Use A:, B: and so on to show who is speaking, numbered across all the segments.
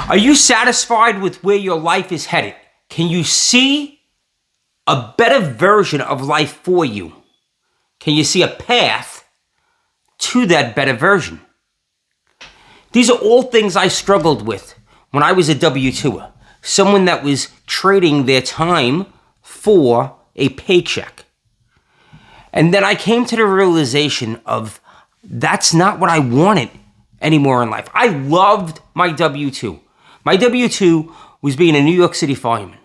A: Are you satisfied with where your life is headed? Can you see a better version of life for you? Can you see a path to that better version? These are all things I struggled with when I was a W-2er. Someone that was trading their time for a paycheck. And then I came to the realization of that's not what I wanted anymore in life. I loved my W-2. My W-2 was being a New York City fireman.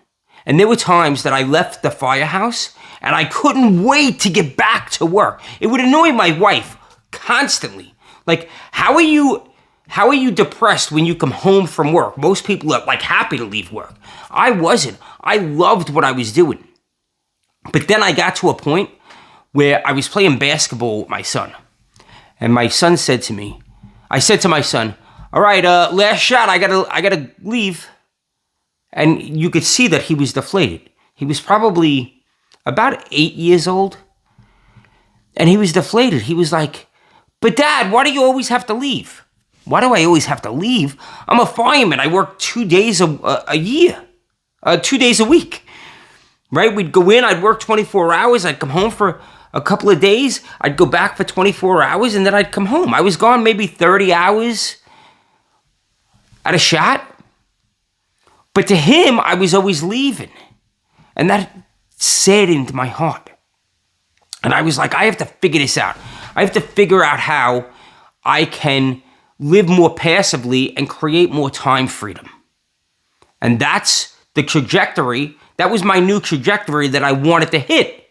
A: And there were times that I left the firehouse and I couldn't wait to get back to work. It would annoy my wife constantly. Like, how are you depressed when you come home from work? Most people are like happy to leave work. I wasn't. I loved what I was doing. But then I got to a point where I was playing basketball with my son. And my son said to me, I said to my son, all right, last shot, I gotta leave. And you could see that he was deflated. He was probably about 8 years old. And he was deflated. He was like, but Dad, why do you always have to leave? Why do I always have to leave? I'm a fireman. I work 2 days a year, 2 days a week, right? We'd go in, I'd work 24 hours. I'd come home for a couple of days. I'd go back for 24 hours and then I'd come home. I was gone maybe 30 hours at a shot. But to him, I was always leaving. And that saddened my heart. And I was like, I have to figure this out. I have to figure out how I can live more passively and create more time freedom. And that's the trajectory. That was my new trajectory that I wanted to hit.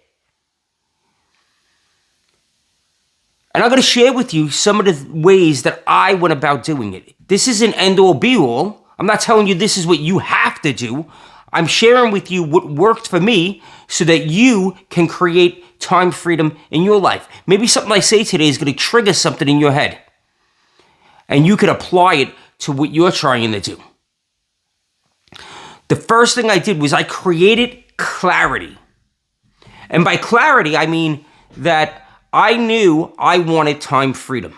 A: And I'm going to share with you some of the ways that I went about doing it. This isn't end-all be-all. I'm not telling you this is what you have to do. I'm sharing with you what worked for me so that you can create time freedom in your life. Maybe something I say today is going to trigger something in your head. And you can apply it to what you're trying to do. The first thing I did was I created clarity. And by clarity, I mean that I knew I wanted time freedom.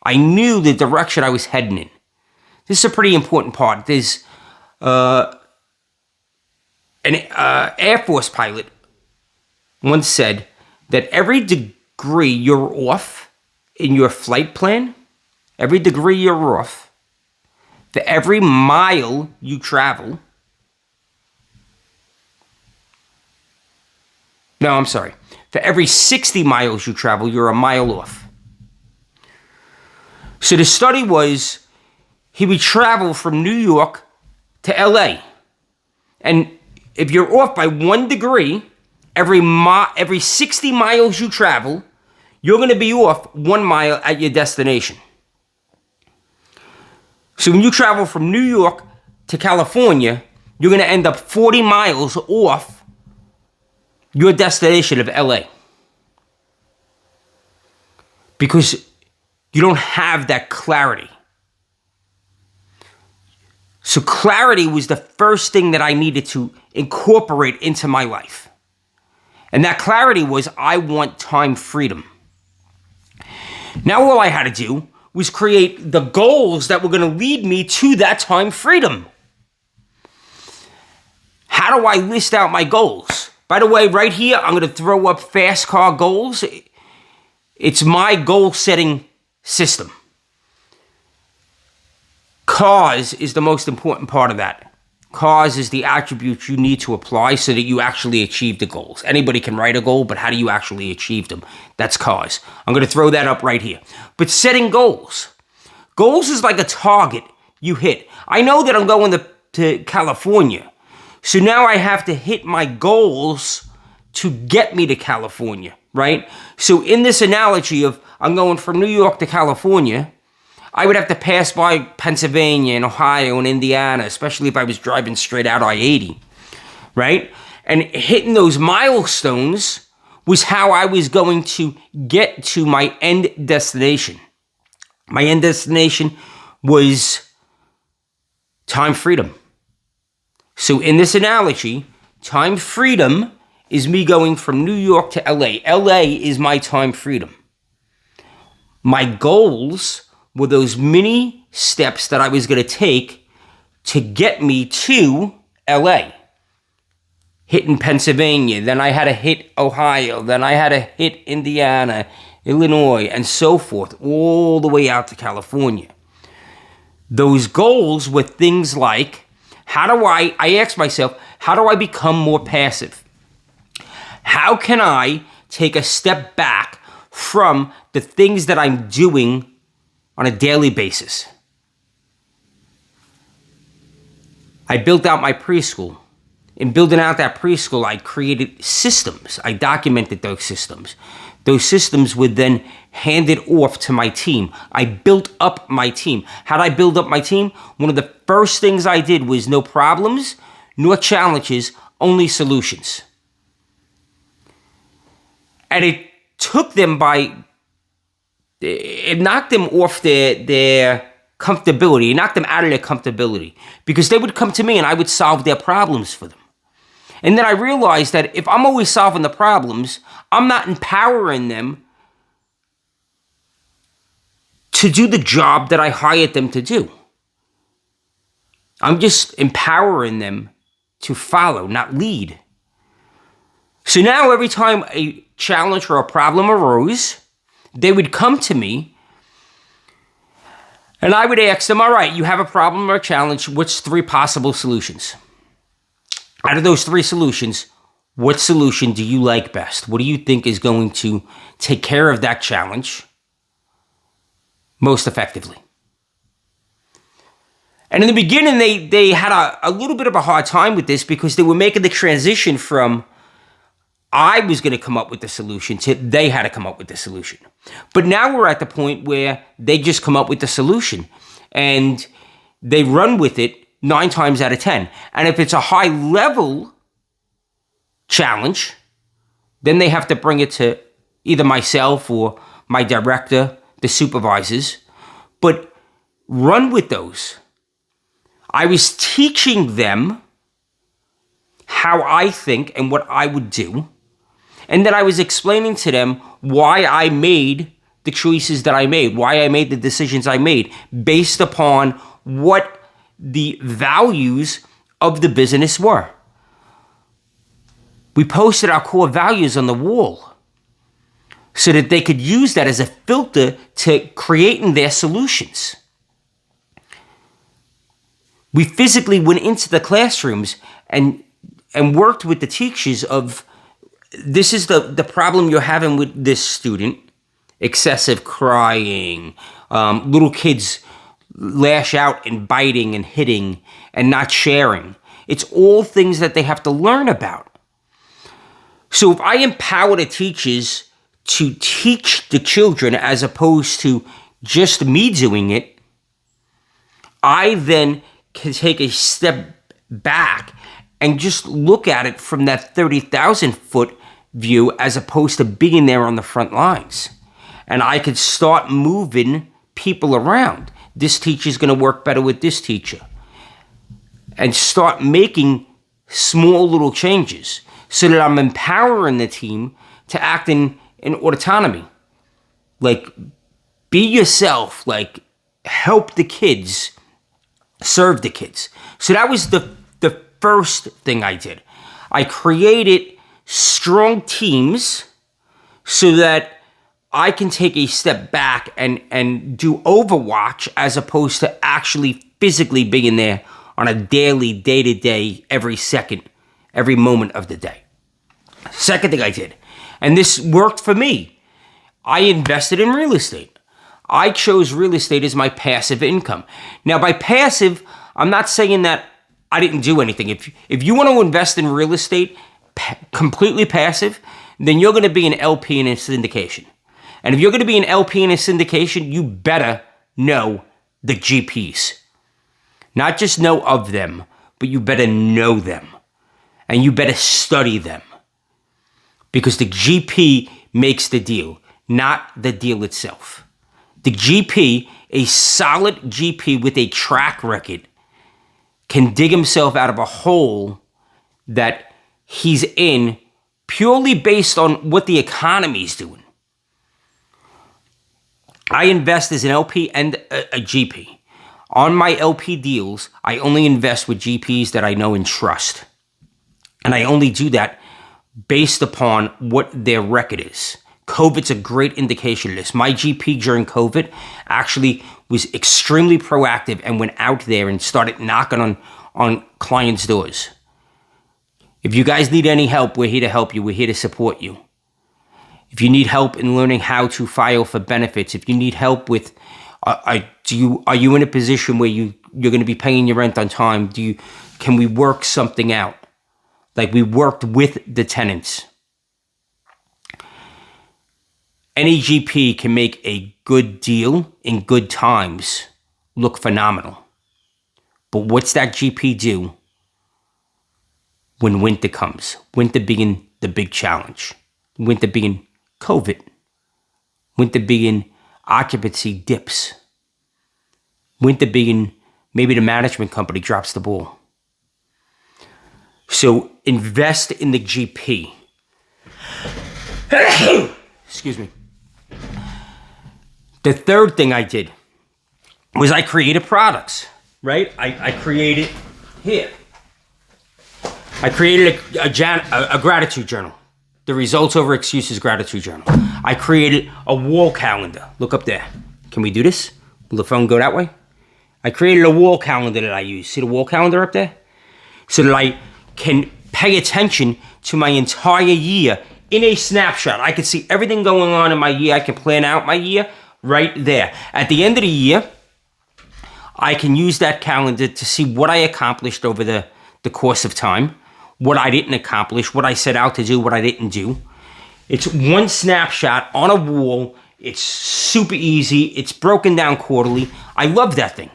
A: I knew the direction I was heading in. This is a pretty important part. There's an Air Force pilot once said that every degree you're off in your flight plan, every degree you're off, for every mile you travel, no, I'm sorry, for every 60 miles you travel, you're a mile off. So the study was, he would travel from New York to LA. And if you're off by 1 degree, every 60 miles you travel, you're going to be off 1 mile at your destination. So when you travel from New York to California, you're going to end up 40 miles off your destination of LA. Because you don't have that clarity. So clarity was the first thing that I needed to incorporate into my life. And that clarity was, I want time freedom. Now all I had to do was create the goals that were going to lead me to that time freedom. How do I list out my goals? By the way, right here, I'm going to throw up fast car goals. It's my goal setting system. Cause is the most important part of that. Cause is the attributes you need to apply so that you actually achieve the goals. Anybody can write a goal, but how do you actually achieve them? That's cause. I'm going to throw that up right here. But setting goals. Goals is like a target you hit. I know that I'm going to California. So now I have to hit my goals to get me to California, right? So in this analogy of I'm going from New York to California, I would have to pass by Pennsylvania and Ohio and Indiana, especially if I was driving straight out I-80, right? And hitting those milestones was how I was going to get to my end destination. My end destination was time freedom. So in this analogy, time freedom is me going from New York to LA. LA is my time freedom. My goals were those mini steps that I was going to take to get me to LA. Hitting Pennsylvania, then I had to hit Ohio, then I had to hit Indiana, Illinois, and so forth, all the way out to California. Those goals were things like, I asked myself, how do I become more passive? How can I take a step back from the things that I'm doing on a daily basis? I built out my preschool. In building out that preschool, I created systems. I documented those systems. Those systems were then handed off to my team. I built up my team. How did I build up my team? One of the first things I did was no problems, nor challenges, only solutions. And it took them it knocked them off their comfortability. It knocked them out of their comfortability because they would come to me and I would solve their problems for them. And then I realized that if I'm always solving the problems, I'm not empowering them to do the job that I hired them to do. I'm just empowering them to follow, not lead. So now every time a challenge or a problem arose, they would come to me and I would ask them, all right, you have a problem or a challenge, what's 3 possible solutions? Out of those 3 solutions, what solution do you like best? What do you think is going to take care of that challenge most effectively? And in the beginning, they had a little bit of a hard time with this because they were making the transition from I was going to come up with the solution to they had to come up with the solution. But now we're at the point where they just come up with the solution and they run with it 9 times out of 10. And if it's a high level challenge, then they have to bring it to either myself or my director, the supervisors, but run with those. I was teaching them how I think and what I would do. And then I was explaining to them why I made the choices that I made, why I made the decisions I made based upon what the values of the business were. We posted our core values on the wall so that they could use that as a filter to creating their solutions. We physically went into the classrooms and worked with the teachers of, this is the problem you're having with this student, excessive crying, little kids lash out and biting and hitting and not sharing. It's all things that they have to learn about. So if I empower the teachers to teach the children as opposed to just me doing it, I then can take a step back and just look at it from that 30,000 foot view as opposed to being there on the front lines. And I could start moving people around. This teacher is going to work better with this teacher. And start making small little changes so that I'm empowering the team to act in autonomy. Like, be yourself, like, help the kids, serve the kids. So that was the first thing I did. I created strong teams so that I can take a step back and do overwatch as opposed to actually physically being there on a daily, day-to-day, every second, every moment of the day. Second thing I did, and this worked for me, I invested in real estate. I chose real estate as my passive income. Now, by passive, I'm not saying that I didn't do anything. If you want to invest in real estate completely passive, then you're going to be an LP in a syndication. And if you're going to be an LP in a syndication, you better know the GPs. Not just know of them, but you better know them. And you better study them. Because the GP makes the deal, not the deal itself. The GP, a solid GP with a track record, can dig himself out of a hole that he's in purely based on what the economy's doing. I invest as an LP and a GP. On my LP deals, I only invest with GPs that I know and trust. And I only do that based upon what their record is. COVID's a great indication of this. My GP during COVID actually was extremely proactive and went out there and started knocking on clients' doors. If you guys need any help, we're here to help you. We're here to support you. If you need help in learning how to file for benefits, if you need help with, are you in a position where you're going to be paying your rent on time? Can we work something out? Like we worked with the tenants. Any GP can make a good deal in good times look phenomenal. But what's that GP do when winter comes? Winter being the big challenge. Winter being COVID. Winter being occupancy dips. Winter being maybe the management company drops the ball. So invest in the GP. Excuse me. The third thing I did was I created products, right? I created, here. I created a gratitude journal. The results over excuses gratitude journal. I created a wall calendar. Look up there. Can we do this? Will the phone go that way? I created a wall calendar that I use. See the wall calendar up there? So that I can pay attention to my entire year in a snapshot. I can see everything going on in my year. I can plan out my year right there. At the end of the year, I can use that calendar to see what I accomplished over the course of time, what I didn't accomplish, what I set out to do, what I didn't do. It's one snapshot on a wall. It's super easy. It's broken down quarterly. I love that thing.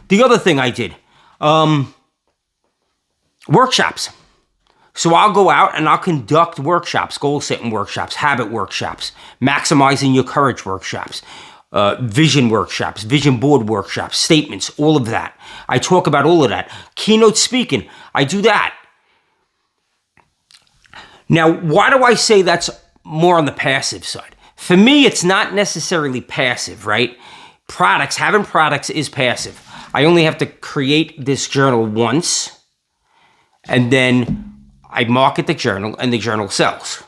A: The other thing I did, workshops. So I'll go out and I'll conduct workshops, goal setting workshops, habit workshops, maximizing your courage workshops, vision workshops, vision board workshops, statements, all of that. I talk about all of that. Keynote speaking, I do that. Now, why do I say that's more on the passive side? For me, it's not necessarily passive, right? Having products is passive. I only have to create this journal once, and then I market the journal, and the journal sells.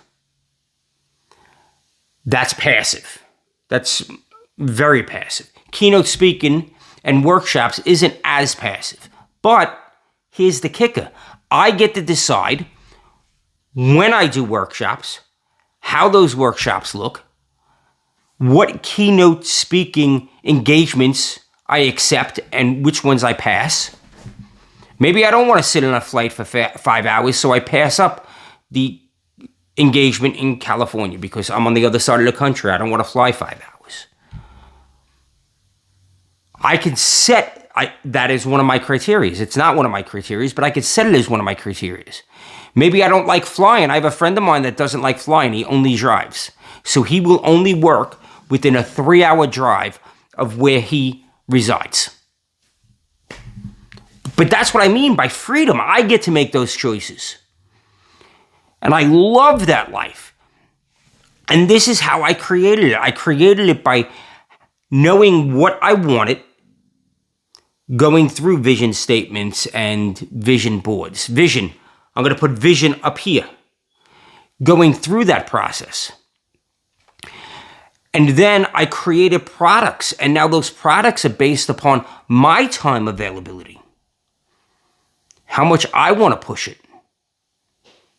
A: That's passive. That's very passive. Keynote speaking and workshops isn't as passive. But here's the kicker. I get to decide when I do workshops, how those workshops look, what keynote speaking engagements I accept, and which ones I pass. Maybe I don't want to sit on a flight for 5 hours, so I pass up the engagement in California because I'm on the other side of the country. I don't want to fly 5 hours. I can set that as one of my criteria. It's not one of my criteria, but I could set it as one of my criteria. Maybe I don't like flying. I have a friend of mine that doesn't like flying. He only drives. So he will only work within a 3-hour drive of where he resides. But that's what I mean by freedom. I get to make those choices. And I love that life. And this is how I created it. I created it by knowing what I wanted, going through vision statements and vision boards. Vision, I'm going to put vision up here. Going through that process. And then I created products. And now those products are based upon my time availability. How much I want to push it.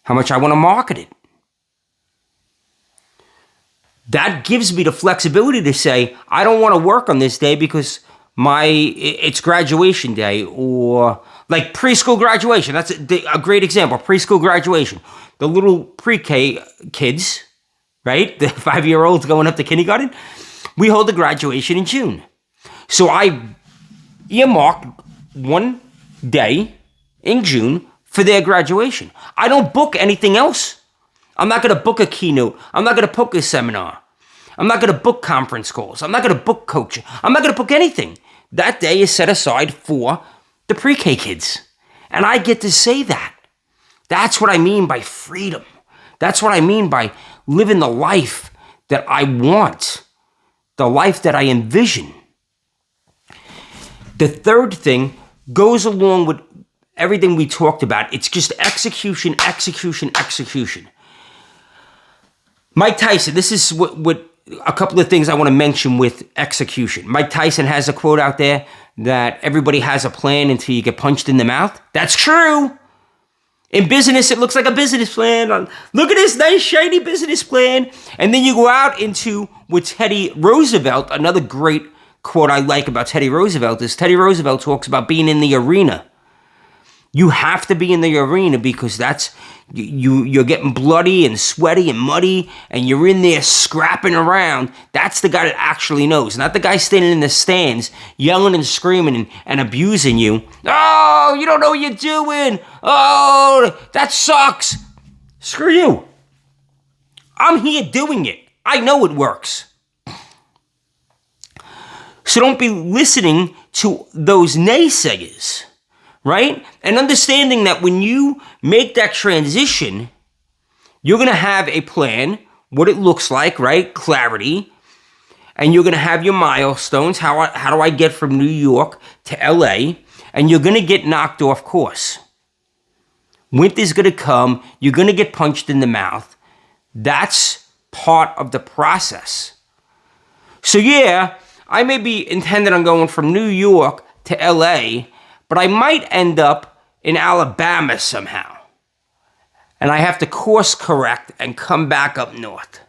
A: How much I want to market it. That gives me the flexibility to say, I don't want to work on this day because it's graduation day, or like preschool graduation. That's a great example. Preschool graduation. The little pre-K kids, right? The 5-year-olds going up to kindergarten. We hold the graduation in June. So I earmarked one day in June for their graduation. I don't book anything else. I'm not going to book a keynote. I'm not going to book a seminar. I'm not going to book conference calls. I'm not going to book coaching. I'm not going to book anything. That day is set aside for the pre-K kids. And I get to say that. That's what I mean by freedom. That's what I mean by living the life that I want. The life that I envision. The third thing goes along with everything we talked about. It's just execution, execution, execution. Mike Tyson, this is what a couple of things I want to mention with execution. Mike Tyson has a quote out there that everybody has a plan until you get punched in the mouth. That's true. In business, it looks like a business plan. Look at this nice, shiny business plan. And then you go out into what Teddy Roosevelt, another great quote I like about Teddy Roosevelt is Teddy Roosevelt talks about being in the arena. You have to be in the arena because that's you're getting bloody and sweaty and muddy and you're in there scrapping around. That's the guy that actually knows, not the guy standing in the stands yelling and screaming and abusing you. Oh, you don't know what you're doing. Oh, that sucks. Screw you. I'm here doing it. I know it works. So don't be listening to those naysayers, right? And understanding that when you make that transition, you're going to have a plan, what it looks like, right? Clarity. And you're going to have your milestones. How do I get from New York to LA? And you're going to get knocked off course. Winter's going to come. You're going to get punched in the mouth. That's part of the process. So yeah, I may be intended on going from New York to LA, but I might end up in Alabama somehow. And I have to course correct and come back up north.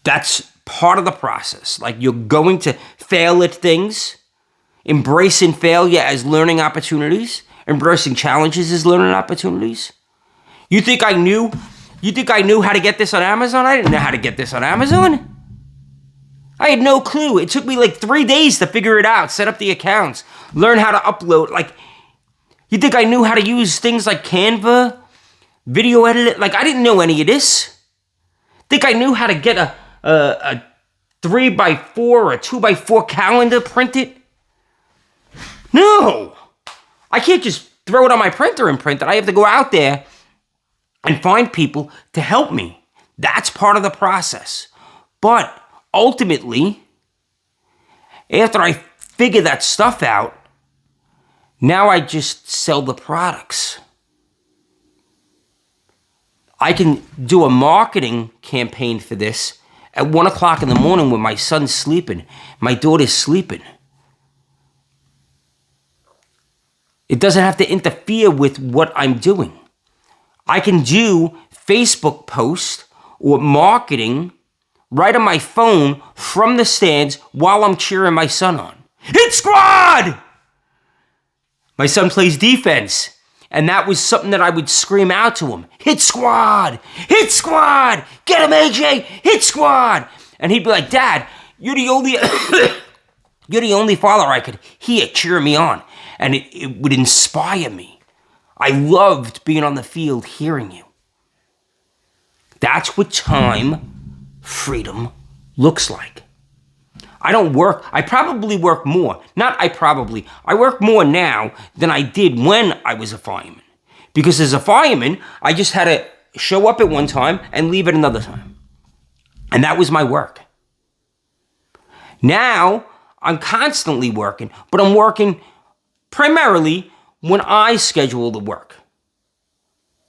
A: That's part of the process. Like you're going to fail at things, embracing failure as learning opportunities, embracing challenges as learning opportunities. You think I knew how to get this on Amazon? I didn't know how to get this on Amazon. I had no clue. It took me like 3 days to figure it out, set up the accounts, learn how to upload. Like, you think I knew how to use things like Canva, video edit? Like, I didn't know any of this. Think I knew how to get a 3x4 or a 2x4 calendar printed? No. I can't just throw it on my printer and print it. I have to go out there and find people to help me. That's part of the process. But ultimately, after I figure that stuff out, now I just sell the products. I can do a marketing campaign for this at 1 o'clock in the morning when my son's sleeping, my daughter's sleeping. It doesn't have to interfere with what I'm doing. I can do Facebook posts or marketing right on my phone from the stands while I'm cheering my son on. Hit squad! My son plays defense, and that was something that I would scream out to him. Hit squad! Hit squad! Get him, AJ! Hit squad! And he'd be like, Dad, you're the only you're the only father I could hear cheer me on. And it would inspire me. I loved being on the field hearing you. That's what time freedom looks like. I probably work more. I work more now than I did when I was a fireman. Because as a fireman, I just had to show up at one time and leave at another time. And that was my work. Now, I'm constantly working, but I'm working primarily when I schedule the work.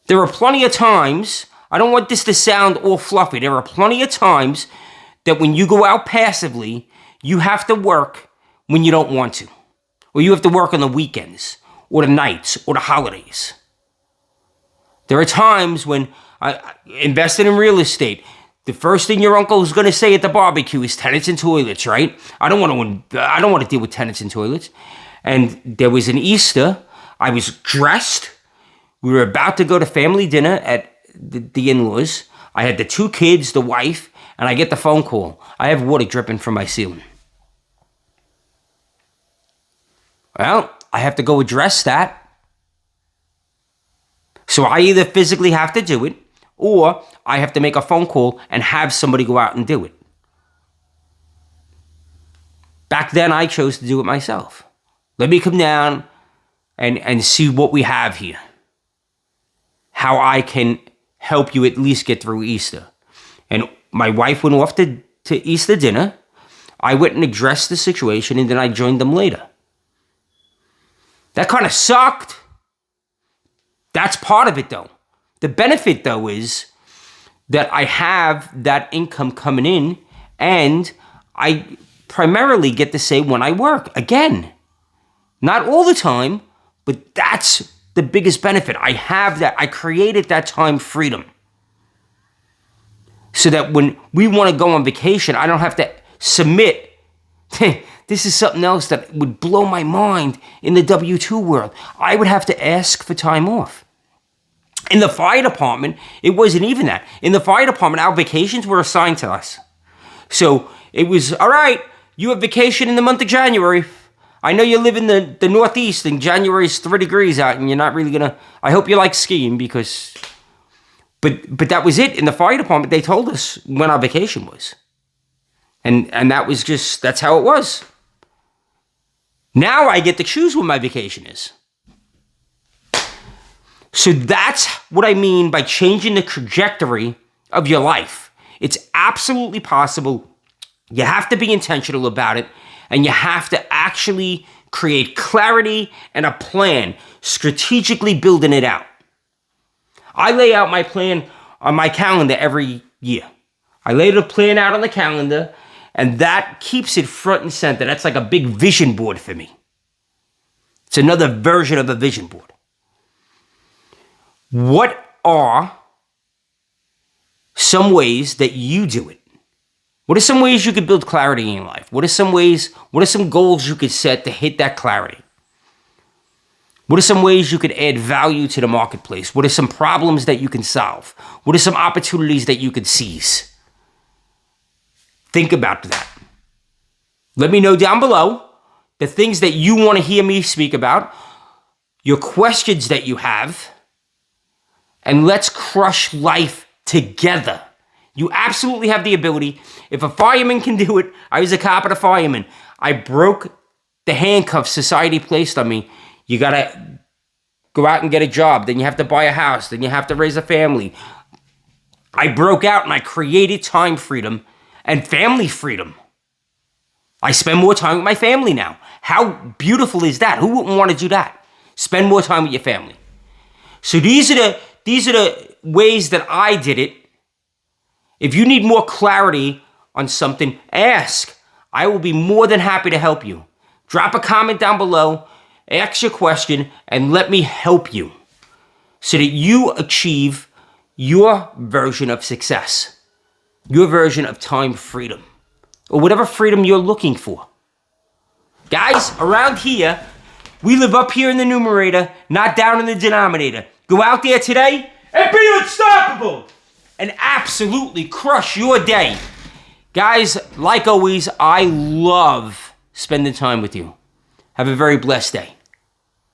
A: There are plenty of times, I don't want this to sound all fluffy, there are plenty of times that when you go out passively, you have to work when you don't want to. Or you have to work on the weekends, or the nights, or the holidays. There are times when I invested in real estate. The first thing your uncle is going to say at the barbecue is tenants and toilets, right? I don't want to deal with tenants and toilets. And there was an Easter. I was dressed. We were about to go to family dinner at the in-laws. I had the 2 kids, the wife, and I get the phone call. I have water dripping from my ceiling. Well, I have to go address that. So I either physically have to do it, or I have to make a phone call and have somebody go out and do it. Back then, I chose to do it myself. Let me come down and see what we have here. How I can help you at least get through Easter. And my wife went off to Easter dinner. I went and addressed the situation, and then I joined them later. That kind of sucked. That's part of it, though. The benefit, though, is that I have that income coming in, and I primarily get to say when I work. Again, not all the time, but that's the biggest benefit. I have that. I created that time freedom. So that when we want to go on vacation, I don't have to submit. This is something else that would blow my mind in the W-2 world. I would have to ask for time off. In the fire department, it wasn't even that. In the fire department, our vacations were assigned to us. So it was, all right, you have vacation in the month of January. I know you live in the Northeast and January is 3 degrees out and you're not really going to, I hope you like skiing because, but that was it. In the fire department, they told us when our vacation was. And that was just, that's how it was. Now I get to choose when my vacation is. So that's what I mean by changing the trajectory of your life. It's absolutely possible. You have to be intentional about it, and you have to actually create clarity and a plan, strategically building it out. I lay out my plan on my calendar every year. I lay the plan out on the calendar, and that keeps it front and center. That's like a big vision board for me. It's another version of a vision board. What are some ways that you do it? What are some ways you could build clarity in your life? What are some goals you could set to hit that clarity? What are some ways you could add value to the marketplace? What are some problems that you can solve? What are some opportunities that you could seize? Think about that. Let me know down below the things that you want to hear me speak about, your questions that you have, and let's crush life together. You absolutely have the ability. If a fireman can do it, I was a cop and a fireman. I broke the handcuffs society placed on me. You got to go out and get a job. Then you have to buy a house. Then you have to raise a family. I broke out and I created time freedom and family freedom. I spend more time with my family now. How beautiful is that? Who wouldn't want to do that? Spend more time with your family. So these are the ways that I did it. If you need more clarity on something, ask. I will be more than happy to help you. Drop a comment down below, ask your question, and let me help you so that you achieve your version of success, your version of time freedom, or whatever freedom you're looking for. Guys, around here, we live up here in the numerator, not down in the denominator. Go out there today and be unstoppable and absolutely crush your day. Guys, like always, I love spending time with you. Have a very blessed day.